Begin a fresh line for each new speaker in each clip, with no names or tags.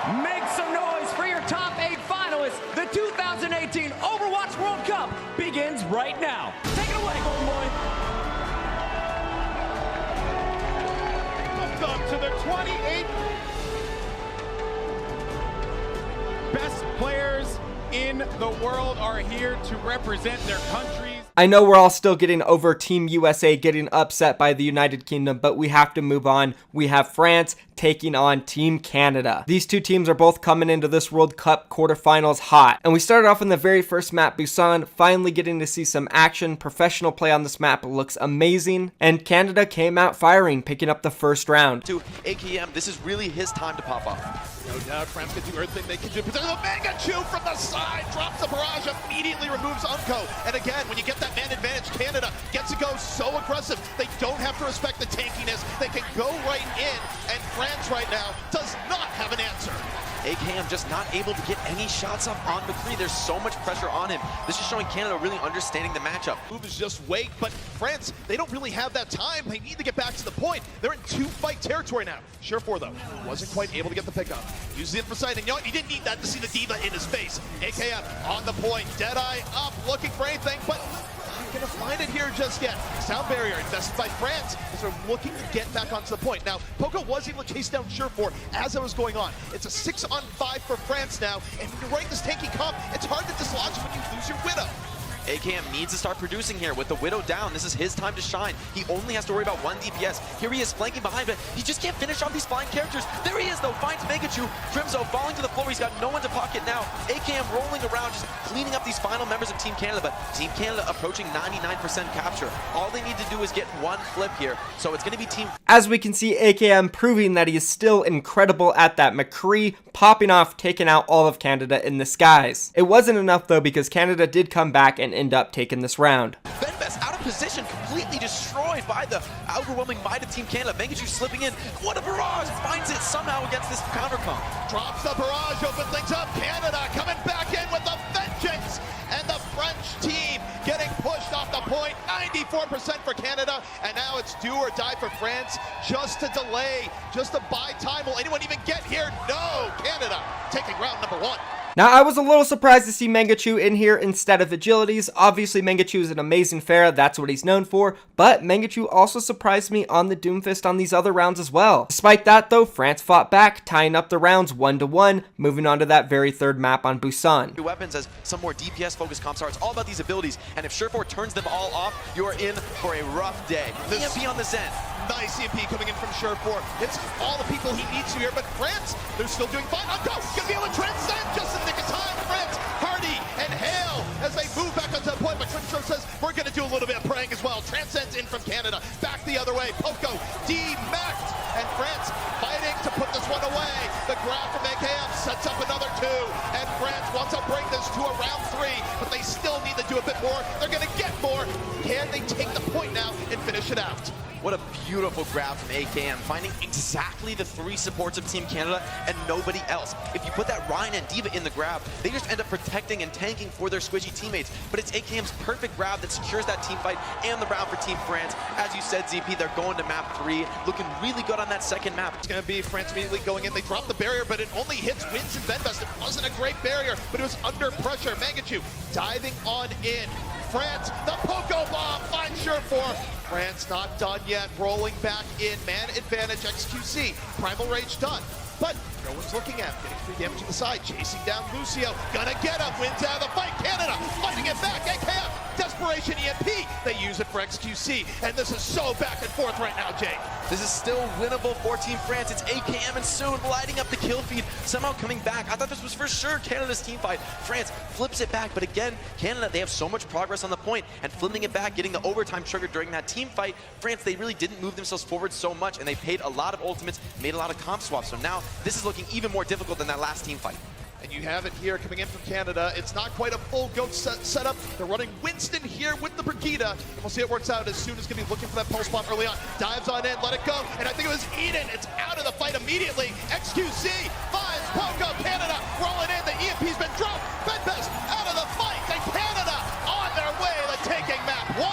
Make some noise for your top 8 finalists. The 2018 Overwatch World Cup begins right now. Take it away, Golden Boy.
Welcome to the 28th best players in the world are here to represent their countries.
I know we're all still getting over Team USA getting upset by the United Kingdom, but we have to move on. We have France taking on Team Canada. These two teams are both coming into this World Cup quarterfinals hot. And we started off in the very first map, Busan, finally getting to see some action. Professional play on this map looks amazing. And Canada came out firing, picking up the first round.
To AKM, this is really his time to pop off.
No doubt, France can do everything they can do, but there's a Mega Chew from the side, drops the barrage, immediately removes Unco. And again, when you get that man advantage, Canada gets to go so aggressive. They don't have to respect the tankiness. They can go right in, and France right now does not have an answer.
AKM just not able to get any shots up on McCree. There's so much pressure on him. This is showing Canada really understanding the matchup.
Move is just wait, but France, they don't really have that time. They need to get back to the point. They're in 2-fight territory now. Surefour, though, wasn't quite able to get the pickup. Uses it for sight, and you know what? He didn't need that to see the diva in his face. AKM on the point, Deadeye up, looking for anything, but not gonna find it here just yet. Sound barrier invested by France as they're looking to get back onto the point. Now, Poco was able to chase down Surefour as it was going on. It's a 6-on-5 for France now, and when you're running this tanky comp, it's hard to dislodge when you lose your Widow.
AKM needs to start producing here with the Widow down. This is his time to shine. He only has to worry about 1 DPS. Here he is flanking behind, but he just can't finish off these flying characters. There he is, though, finds Megachu. Crimzo falling to the floor. He's got no one to pocket now. AKM rolling around, just cleaning up these final members of Team Canada, but Team Canada approaching 99% capture. All they need to do is get 1 flip here, so it's going to be Team...
As we can see, AKM proving that he is still incredible at that. McCree popping off, taking out all of Canada in the skies. It wasn't enough, though, because Canada did come back and end up taking this round.
Benbest out of position, completely destroyed by the overwhelming might of Team Canada. Megachu slipping in. What a barrage! Finds it somehow against this counter comp.
Drops the barrage, opens things up. Canada coming back in with a vengeance. And the French team getting pushed off the point. 94% for Canada. And now it's do or die for France. Just to delay, just to buy time. Will anyone even get here? No! Canada taking round number 1.
Now, I was a little surprised to see Megachu in here instead of Agilities. Obviously, Megachu is an amazing Pharah, that's what he's known for, but Megachu also surprised me on the Doomfist on these other rounds as well. Despite that, though, France fought back, tying up the rounds 1-1, moving on to that very third map on Busan.
Weapons as some more DPS-focused comps are. It's all about these abilities, and if Surefour turns them all off, you're in for a rough day. EMP on this end.
Nice EMP coming in from Surefour. It's all the people he needs to here, but France, they're still doing fine. Go! Gonna be able to transcend just in the nick of time. France, Hardy, and Hale as they move back onto the point, but Crimson says, we're gonna do a little bit of praying as well. Transcends in from Canada, back the other way. Poco, D-Macked, and France fighting to put this one away. The grab from AKM sets up another 2, and France wants to bring this to a round 3, but they still need to do a bit more. They're gonna get more. Can they take the point now and finish it out?
What a beautiful grab from AKM, finding exactly the 3 supports of Team Canada and nobody else. If you put that Ryan and Diva in the grab, they just end up protecting and tanking for their squishy teammates. But it's AKM's perfect grab that secures that team fight and the round for Team France. As you said, ZP, they're going to map 3, looking really good on that second map.
It's going to be France immediately going in. They drop the barrier, but it only hits Wins and Benbest. It wasn't a great barrier, but it was under pressure. Mangachu diving on in. France, the Poco Bomb finds Surefour. France not done yet, rolling back in, man advantage, XQC, Primal Rage done, but no one's looking at him, getting free damage to the side, chasing down Lucio, gonna get him, wins out of the fight, Canada fighting it back, AKM, desperation EMP, they use it for XQC, and this is so back and forth right now, Jake.
This is still winnable for Team France. It's AKM and Soon lighting up the kill feed, somehow coming back. I thought this was for sure Canada's team fight. France flips it back, but again, Canada, they have so much progress on the point, and flipping it back, getting the overtime trigger during that team fight. France, they really didn't move themselves forward so much, and they paid a lot of ultimates, made a lot of comp swaps. So now, this is looking even more difficult than that last team fight.
And you have it here coming in from Canada. It's not quite a full goat setup. They're running Winston here with the Brigida. And we'll see it works out as soon as going to be looking for that pulse bomb early on. Dives on in, let it go. And I think it was Eden. It's out of the fight immediately. XQC finds Poco. Canada rolling in. The EMP's been dropped. Benbest out of the fight. And Canada on their way to taking map 1.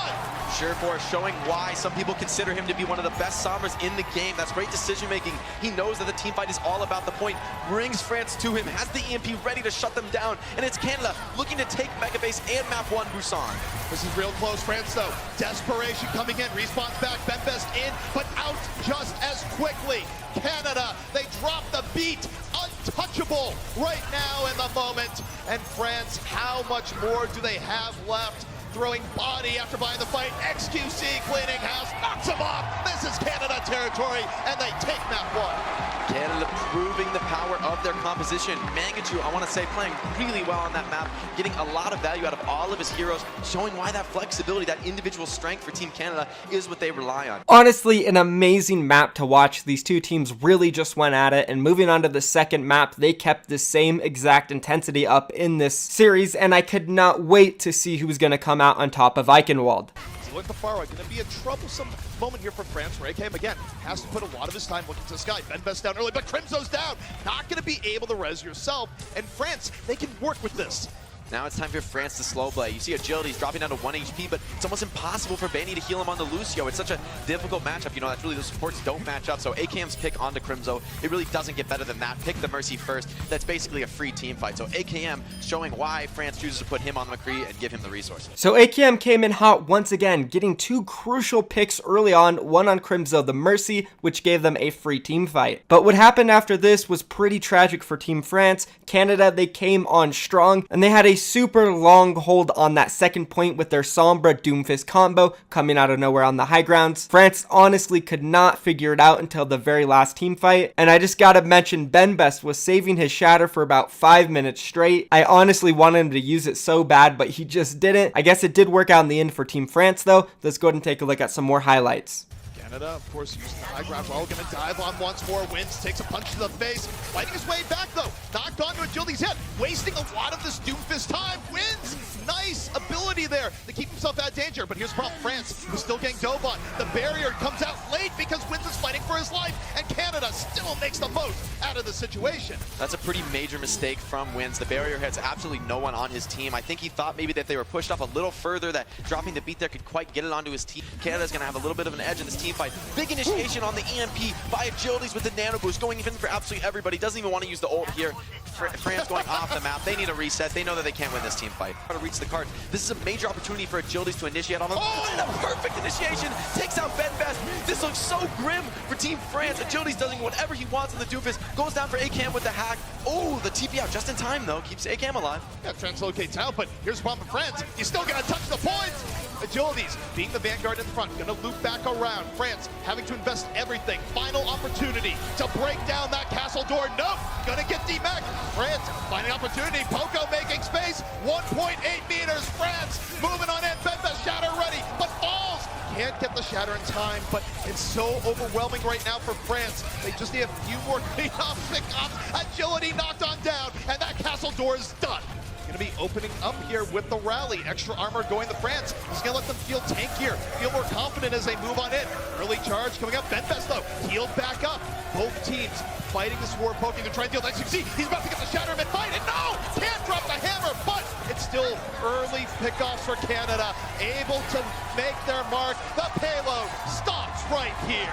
Surefour showing why some people consider him to be one of the best Sombras in the game. That's great decision making. He knows that the team fight is all about the point, brings France to him, has the EMP ready to shut them down, and it's Canada looking to take Mega Base and Map 1 Busan.
This is real close. France, though, desperation coming in, respawns back, Benbest in, but out just as quickly. Canada, they drop the beat, untouchable right now in the moment. And France, how much more do they have left? Throwing body after buying the fight, XQC cleaning house, knocks him off. This is Canada territory, and they take map 1.
Canada proving the power of their composition. Mangachu, I want to say, playing really well on that map, getting a lot of value out of all of his heroes, showing why that flexibility, that individual strength for Team Canada is what they rely on.
Honestly, an amazing map to watch. These two teams really just went at it, and moving on to the second map, they kept the same exact intensity up in this series, and I could not wait to see who was going to come out on top of Eichenwald.
Look at the far right, going to be a troublesome moment here for France, where AKM again has to put a lot of his time looking to the sky. Benbest down early, but Crimso's down. Not going to be able to res yourself, and France, they can work with this.
Now it's time for France to slow play. You see Agility's dropping down to 1 HP, but it's almost impossible for Benny to heal him on the Lucio. It's such a difficult matchup. You know, that's really the supports don't match up. So AKM's pick onto Crimzo, it really doesn't get better than that. Pick the Mercy first. That's basically a free team fight. So AKM showing why France chooses to put him on the McCree and give him the resources.
So AKM came in hot once again, getting two crucial picks early on, one on Crimzo, the Mercy, which gave them a free team fight. But what happened after this was pretty tragic for Team France. Canada, they came on strong, and they had a super long hold on that second point with their Sombra Doomfist combo coming out of nowhere on the high grounds. France honestly could not figure it out until the very last team fight, and I just gotta mention Benbest was saving his shatter for about 5 minutes straight. I honestly wanted him to use it so bad, but he just didn't. I guess it did work out in the end for Team France though. Let's go ahead and take a look at some more highlights.
Canada, of course, using the high ground. Well, going to dive on once more. Wins, takes a punch to the face. Fighting his way back, though. Knocked onto Agility's head. Wasting a lot of this Doomfist time. Wins. Nice ability there to keep himself out of danger. But here's the problem. France was still getting dove on. The barrier comes out late because Wins is fighting for his life. And Canada still makes the most out of the situation.
That's a pretty major mistake from Wins. The barrier has absolutely no one on his team. I think he thought maybe that they were pushed up a little further, that dropping the beat there could quite get it onto his team. Canada's going to have a little bit of an edge in this team fight. Big initiation on the EMP by Agilities with the nano boost, going even for absolutely everybody. Doesn't even want to use the ult here. France going off the map. They need a reset. They know that they can't win this team fight. How to reach the card. This is a major opportunity for Agilities to initiate on them. Oh, and a perfect initiation. Takes out Benbest. This looks so grim for Team France. Agilities doing whatever he wants in the Doofus. Goes down for AKM with the hack. Oh, the TP out just in time, though. Keeps AKM alive.
Yeah, translocates out, but here's the problem for France. He's still going to touch the points. Agilities being the vanguard in the front, going to loop back around. France having to invest everything. Final opportunity to break down that castle door. Nope, going to get D-Mac. France finding opportunity. Poco making space. 1.8 meters. France moving on in. Benbest shatter ready, but falls. Can't get the shatter in time, but it's so overwhelming right now for France. They just need a few more clean-off pickups. Agility knocked on down, and that castle door is done. Going to be opening up here with the rally. Extra armor going to France. He's going to let them feel tankier, feel more confident as they move on in. Early charge coming up. Benbest, though, healed back up. Both teams fighting this war, poking to try and deal that. You see, he's about to get the shatter and fight it. No! Can't drop the hammer, but it's still early pickoffs for Canada. Able to make their mark. The payload stops right here.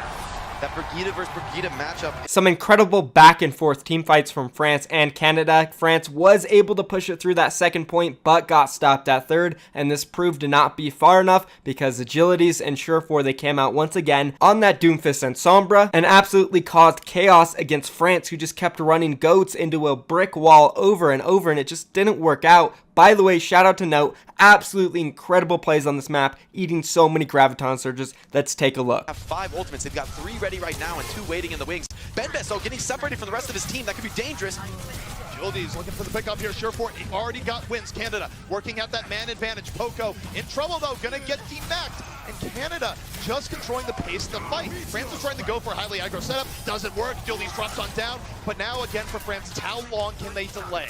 That Brigida versus Brigida matchup.
Some incredible back and forth team fights from France and Canada. France was able to push it through that second point, but got stopped at third, and this proved to not be far enough because Agilities and Surefour, they came out once again on that Doomfist and Sombra and absolutely caused chaos against France, who just kept running goats into a brick wall over and over, and it just didn't work out. By the way, shout out to Note, absolutely incredible plays on this map, eating so many Graviton Surges. Let's take a look.
Have 5 ultimates. They've got 3 ready right now and 2 waiting in the wings. Benbest, though, getting separated from the rest of his team. That could be dangerous.
Agilities looking for the pickup here. Surefour, he already got wins. Canada working at that man advantage. Poco in trouble, though, gonna get demacked. And Canada just controlling the pace of the fight. France is trying to go for a highly aggro setup. Doesn't work. Agilities drops on down. But now again for France, how long can they delay?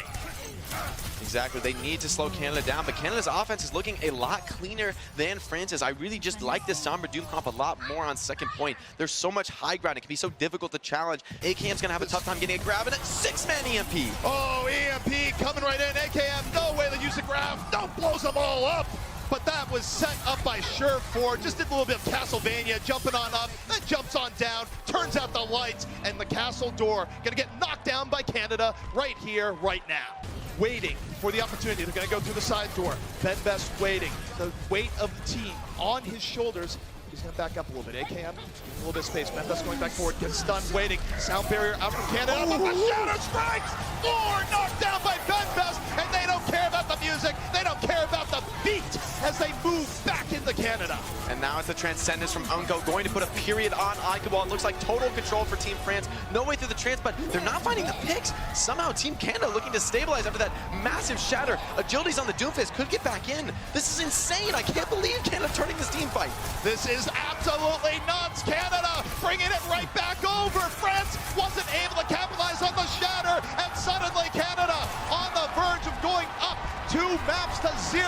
Exactly, they need to slow Canada down, but Canada's offense is looking a lot cleaner than France's. I really just like this Sombra Doom comp a lot more on second point. There's so much high ground, it can be so difficult to challenge. AKM's gonna have a tough time getting a grab, and a 6-man EMP.
Oh, EMP coming right in. AKM, no way to use the grab. Don't blows them all up. but that was set up by Sure4. Just did a little bit of Castlevania, jumping on up, then jumps on down, turns out the lights, and the castle door gonna get knocked down by Canada right here, right now. Waiting for the opportunity. They're gonna go through the side door. Ben Best waiting. The weight of the team on his shoulders. He's gonna back up a little bit. AKM, a little bit of space. Ben Best going back forward, gets stunned, waiting. Sound barrier out from Canada, but the shatter strikes! Floor knocked down by Ben Best, and they don't care about the music. They don't care about the beat as they move back into Canada.
And now it's the Transcendence from Unco going to put a period on Icabal. It looks like total control for Team France. No way through the trans, but they're not finding the picks. Somehow Team Canada looking to stabilize after that massive shatter. Agility's on the Doomfist, could get back in. This is insane. I can't believe Canada turning this team fight.
This is absolutely nuts. Canada bringing it right back over. France wasn't able to capitalize on the shatter, and suddenly Canada on the verge of going up 2 maps to 0.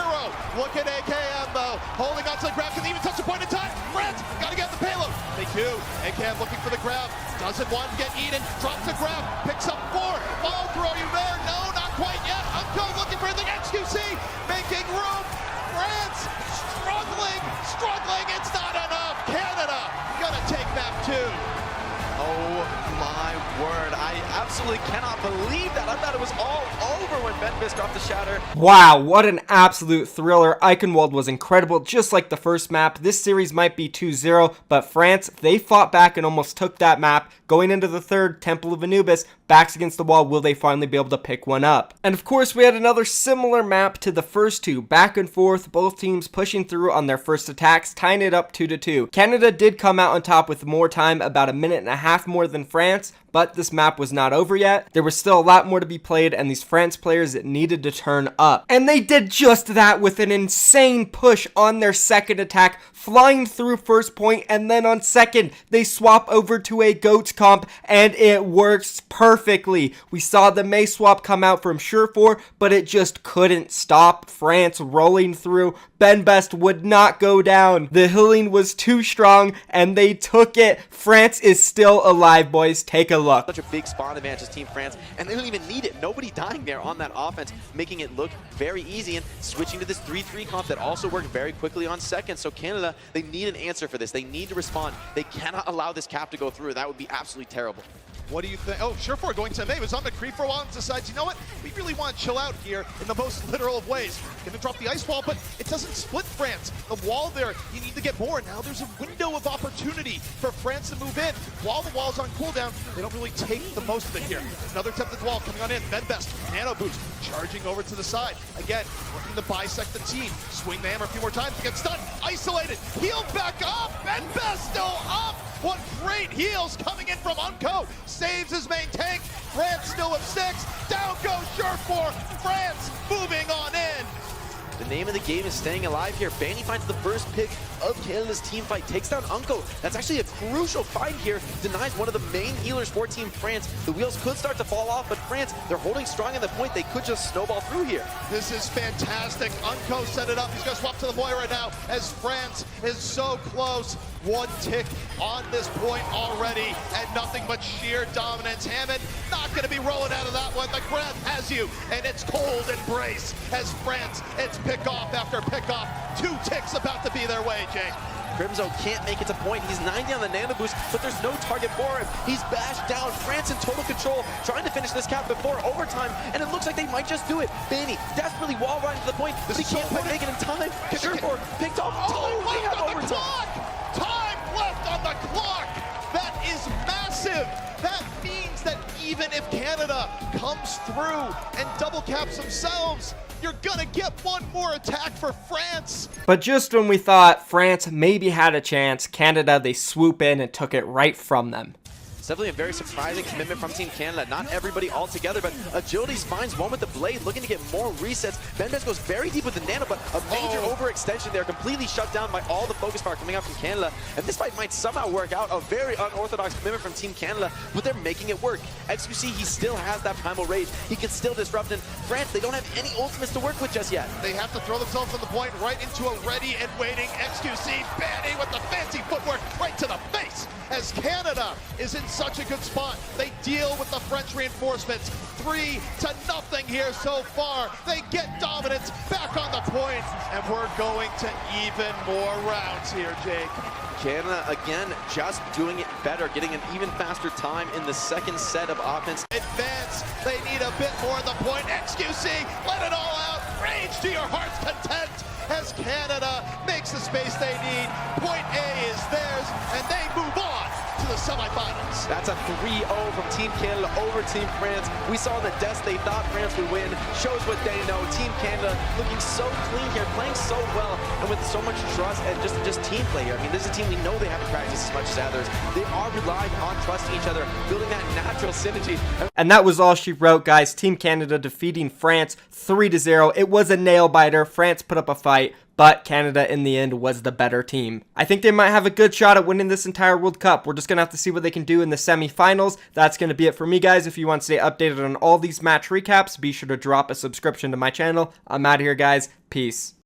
Look at AKM though, holding on to the grab, can even touch the point in time. France gotta get the payload. They do. AKM looking for the grab, doesn't want to get eaten, drops the grab, picks up 4. Ball throw, you there? No, not quite yet. Unco looking for the XQC, making room. France struggling, it's not enough. Canada gonna take map 2.
Oh my word, I absolutely cannot believe that. I thought it was all over when Ben Best dropped the shatter.
Wow, what an absolute thriller. Eichenwald was incredible, just like the first map. This series might be 2-0, but France, they fought back and almost took that map. Going into the third, Temple of Anubis, backs against the wall. Will they finally be able to pick one up? And of course, we had another similar map to the first two. Back and forth, both teams pushing through on their first attacks, tying it up 2-2. Canada did come out on top with more time, about a minute and a half more than France, but this map was not over yet. There was still a lot more to be played, and these France players needed to turn up. And they did just that with an insane push on their second attack, flying through first point, and then on second, they swap over to a GOATS comp, and it works perfectly. We saw the May swap come out from Sure4, but it just couldn't stop France rolling through. Ben Best would not go down. The healing was too strong, and they took it. France is still alive, boys. Take a look.
Such a big spawn advantage as Team France, and they don't even need it. Nobody dying there on that offense, making it look very easy and switching to this 3-3 comp that also worked very quickly on second. So Canada, they need an answer for this. They need to respond. They cannot allow this cap to go through. That would be absolutely terrible.
What do you think? Oh, Sure4 going to May, was on the creep for a while and decides, you know what? We really want to chill out here in the most literal of ways. Gonna drop the ice wall, but it doesn't split France. The wall there, you need to get more. Now there's a window of opportunity for France to move in. While the wall's on cooldown, they don't really take the most of it here. Another attempted wall coming on in. Ben Best, nano boost, charging over to the side. Again, looking to bisect the team. Swing the hammer a few more times, get stunned, isolated, healed back up. Ben Best still up. What great heals coming in from Unco. Saves his main tank. France still with 6. Down goes Sure4. France moving on in.
The name of the game is staying alive here. Banny finds the first pick of Canada's team fight, takes down Unco. That's actually a crucial fight here. Denies one of the main healers for Team France. The wheels could start to fall off, but France, they're holding strong in the point. They could just snowball through here.
This is fantastic. Unco set it up. He's going to swap to the boy right now as France is so close. 1 tick on this point already, and nothing but sheer dominance. Hammond not going to be rolling out of that one. The grab has you, and it's cold embrace as France, it's pick off after pick off. 2 ticks about to be their way, Jake.
Crimzo can't make it to point. He's 90 on the nano boost, but there's no target for him. He's bashed down. France in total control, trying to finish this cap before overtime, and it looks like they might just do it. Banny desperately wall running to the point, but he can't quite make it in time. Sure4 picked off time. They have overtime.
Time left on the clock. That is massive. That means that even if Canada comes through and double caps themselves, you're gonna get one more attack for France.
But just when we thought France maybe had a chance, Canada, they swoop in and took it right from them.
It's definitely a very surprising commitment from Team Canada. Not everybody all together, but Agility finds one with the blade, looking to get more resets. Ben Best goes very deep with the nano, but a major overextension there, completely shut down by all the focus power coming out from Canada. And this fight might somehow work out. A very unorthodox commitment from Team Canada, but they're making it work. XQC, he still has that primal rage. He can still disrupt. And France, they don't have any ultimates to work with just yet.
They have to throw themselves on the point right into a ready and waiting XQC. Banny with the fancy footwork, right to the face as Canada is in such a good spot. They deal with the French reinforcements. 3-0 here so far. They get dominance back on the point, and we're going to even more rounds here, Jake.
Canada, again, just doing it better, getting an even faster time in the second set of offense.
Advance, they need a bit more on the point. XQC, let it all out. Rage to your heart's content as Canada makes the space they need. Point A is theirs, and they move on to the semifinals.
That's a 3-0 from Team Canada over Team France. We saw the deaths they thought France would win. Shows what they know. Team Canada looking so clean here, playing so well, and with so much trust and just team play here. I mean, this is a team we know they haven't practiced as much as others. They are relying on trusting each other, building that natural synergy.
And that was all she wrote, guys. Team Canada defeating France 3-0. It was a nail biter. France put up a fight, but Canada in the end was the better team. I think they might have a good shot at winning this entire World Cup. We're just going to have to see what they can do in the semifinals. That's going to be it for me, guys. If you want to stay updated on all these match recaps, be sure to drop a subscription to my channel. I'm out of here, guys. Peace.